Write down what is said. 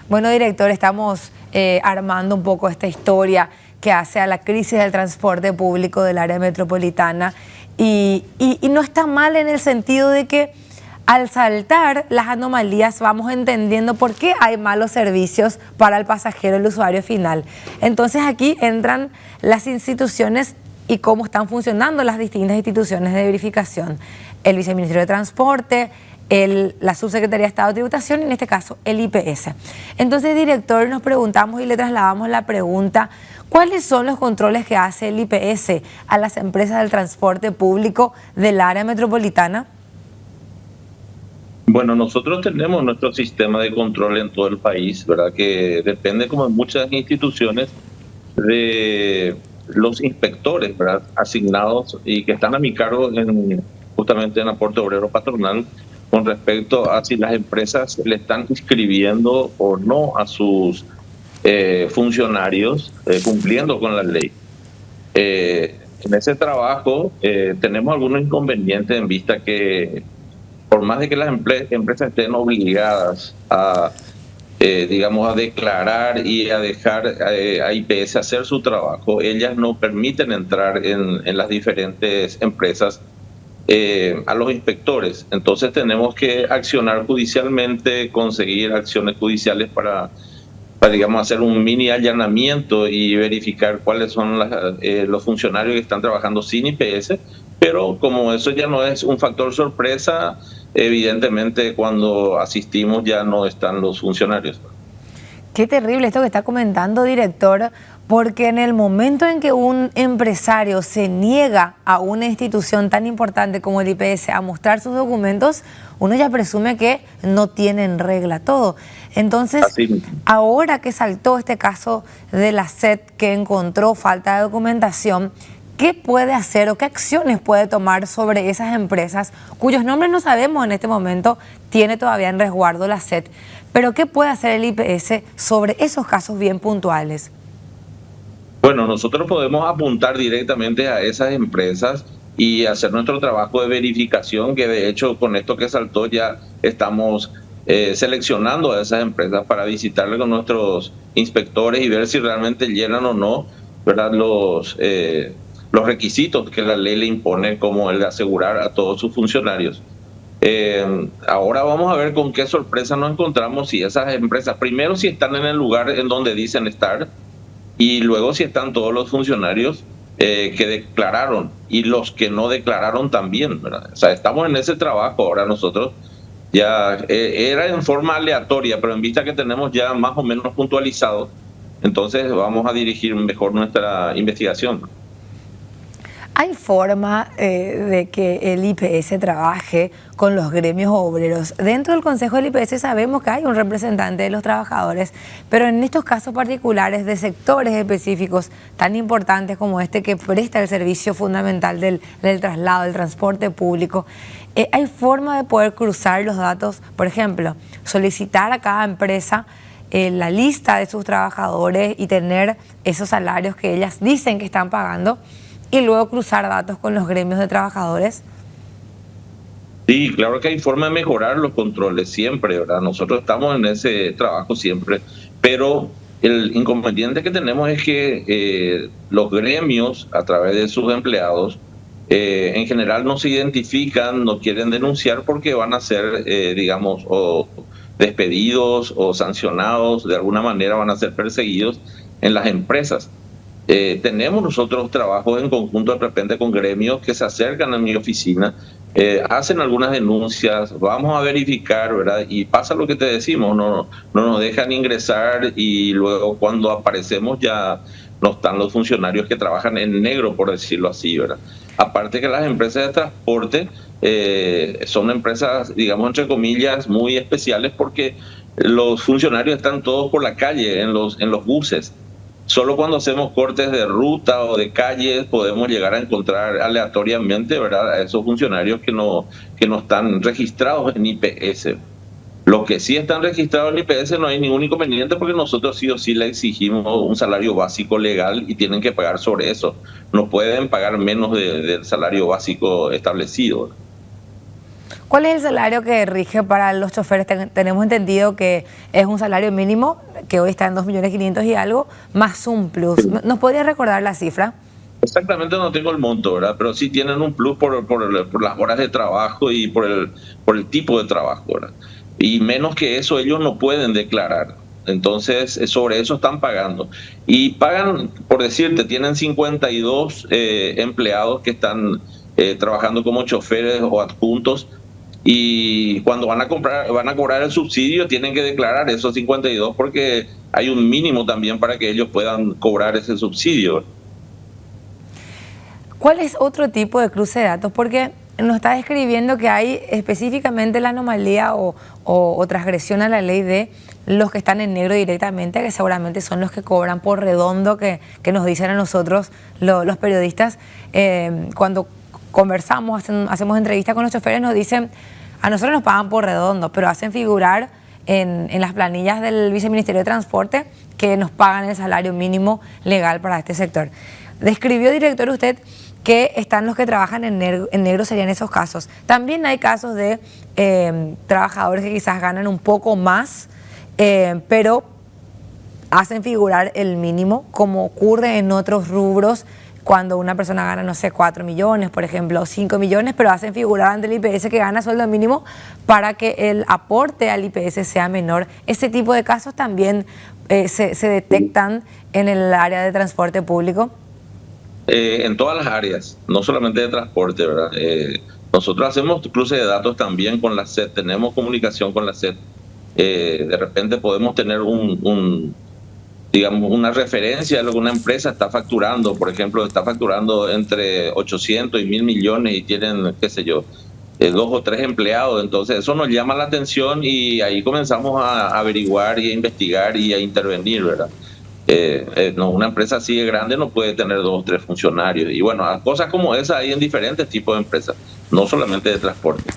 Bueno, director, estamos armando un poco esta historia que hace a la crisis del transporte público del área metropolitana y no está mal en el sentido de que al saltar las anomalías vamos entendiendo por qué hay malos servicios para el pasajero, el usuario final. Entonces aquí entran las instituciones y cómo están funcionando las distintas instituciones de verificación. El Viceministerio de Transporte, la Subsecretaría de Estado de Tributación y en este caso el IPS. Entonces, director, nos preguntamos y le trasladamos la pregunta: ¿cuáles son los controles que hace el IPS a las empresas del transporte público del área metropolitana? Bueno, nosotros tenemos nuestro sistema de control en todo el país, ¿verdad? Que depende, como en muchas instituciones, de los inspectores, ¿verdad?, asignados y que están a mi cargo justamente en aporte obrero patronal, con respecto a si las empresas le están inscribiendo o no a sus funcionarios cumpliendo con la ley. En ese trabajo tenemos algunos inconvenientes en vista que, por más de que las empresas estén obligadas a, digamos, a declarar y a dejar a IPS hacer su trabajo, ellas no permiten entrar en las diferentes empresas a los inspectores. Entonces tenemos que accionar judicialmente, conseguir acciones judiciales para digamos, hacer un mini allanamiento y verificar cuáles son los funcionarios que están trabajando sin IPS. Pero como eso ya no es un factor sorpresa, evidentemente cuando asistimos ya no están los funcionarios. Qué terrible esto que está comentando, director, porque en el momento en que un empresario se niega a una institución tan importante como el IPS a mostrar sus documentos, uno ya presume que no tiene en regla todo. Entonces, ahora que saltó este caso de la SET que encontró falta de documentación, ¿qué puede hacer o qué acciones puede tomar sobre esas empresas cuyos nombres no sabemos en este momento, tiene todavía en resguardo la SET? Pero ¿qué puede hacer el IPS sobre esos casos bien puntuales? Bueno, nosotros podemos apuntar directamente a esas empresas y hacer nuestro trabajo de verificación, que de hecho con esto que saltó ya estamos seleccionando a esas empresas para visitarle con nuestros inspectores y ver si realmente llenan o no, ¿verdad?, los requisitos que la ley le impone, como el de asegurar a todos sus funcionarios. Ahora vamos a ver con qué sorpresa nos encontramos, si esas empresas, primero si están en el lugar en donde dicen estar, y luego si están todos los funcionarios que declararon y los que no declararon también, ¿verdad? O sea, estamos en ese trabajo ahora nosotros. Ya era en forma aleatoria, pero en vista que tenemos ya más o menos puntualizado, entonces vamos a dirigir mejor nuestra investigación. ¿Hay forma de que el IPS trabaje con los gremios obreros? Dentro del Consejo del IPS sabemos que hay un representante de los trabajadores, pero en estos casos particulares de sectores específicos tan importantes como este que presta el servicio fundamental del traslado, del transporte público, ¿hay forma de poder cruzar los datos? Por ejemplo, solicitar a cada empresa la lista de sus trabajadores y tener esos salarios que ellas dicen que están pagando, y luego cruzar datos con los gremios de trabajadores. Sí, claro que hay forma de mejorar los controles siempre, ¿verdad? Nosotros estamos en ese trabajo siempre, pero el inconveniente que tenemos es que los gremios, a través de sus empleados, en general no se identifican, no quieren denunciar porque van a ser, digamos, o despedidos o sancionados, de alguna manera van a ser perseguidos en las empresas. Tenemos nosotros trabajos en conjunto de repente con gremios que se acercan a mi oficina, hacen algunas denuncias, vamos a verificar, ¿verdad? Y pasa lo que te decimos, no nos dejan ingresar y luego cuando aparecemos ya no están los funcionarios que trabajan en negro, por decirlo así, ¿verdad? Aparte que las empresas de transporte son empresas, digamos, entre comillas, muy especiales porque los funcionarios están todos por la calle, en los buses. Solo cuando hacemos cortes de ruta o de calles podemos llegar a encontrar aleatoriamente, ¿verdad?, a esos funcionarios que no están registrados en IPS. Los que sí están registrados en IPS no hay ningún inconveniente porque nosotros sí o sí le exigimos un salario básico legal y tienen que pagar sobre eso. No pueden pagar menos del salario básico establecido. ¿Cuál es el salario que rige para los choferes? Tenemos entendido que es un salario mínimo, que hoy está en 2.500.000 y algo, más un plus. Sí. ¿Nos podría recordar la cifra? Exactamente no tengo el monto, ¿verdad? Pero sí tienen un plus por las horas de trabajo y por el tipo de trabajo, ¿verdad? Y menos que eso ellos no pueden declarar. Entonces, sobre eso están pagando. Y pagan, por decirte, tienen 52 empleados que están trabajando como choferes o adjuntos. Y cuando van a cobrar el subsidio, tienen que declarar esos 52 porque hay un mínimo también para que ellos puedan cobrar ese subsidio. ¿Cuál es otro tipo de cruce de datos? Porque nos está describiendo que hay específicamente la anomalía o transgresión a la ley de los que están en negro directamente, que seguramente son los que cobran por redondo, que nos dicen a nosotros los periodistas. Cuando conversamos, hacemos entrevistas con los choferes, nos dicen, a nosotros nos pagan por redondo, pero hacen figurar en las planillas del Viceministerio de Transporte que nos pagan el salario mínimo legal para este sector. Describió, director, usted que están los que trabajan en negro, serían esos casos. También hay casos de trabajadores que quizás ganan un poco más, pero hacen figurar el mínimo, como ocurre en otros rubros, cuando una persona gana, no sé, 4 millones, por ejemplo, o 5 millones, pero hacen figurar ante el IPS que gana sueldo mínimo para que el aporte al IPS sea menor. Ese tipo de casos también se detectan en el área de transporte público. En todas las áreas, no solamente de transporte, ¿verdad? Nosotros hacemos cruce de datos también con la SED, tenemos comunicación con la SED. De repente podemos tener digamos, una referencia de lo que una empresa está facturando. Por ejemplo, está facturando entre 800 y 1.000 millones y tienen, qué sé yo, 2 o 3 empleados. Entonces eso nos llama la atención y ahí comenzamos a averiguar y a investigar y a intervenir, ¿verdad? No, una empresa así de grande no puede tener 2 o 3 funcionarios. Y bueno, cosas como esas hay en diferentes tipos de empresas, no solamente de transporte.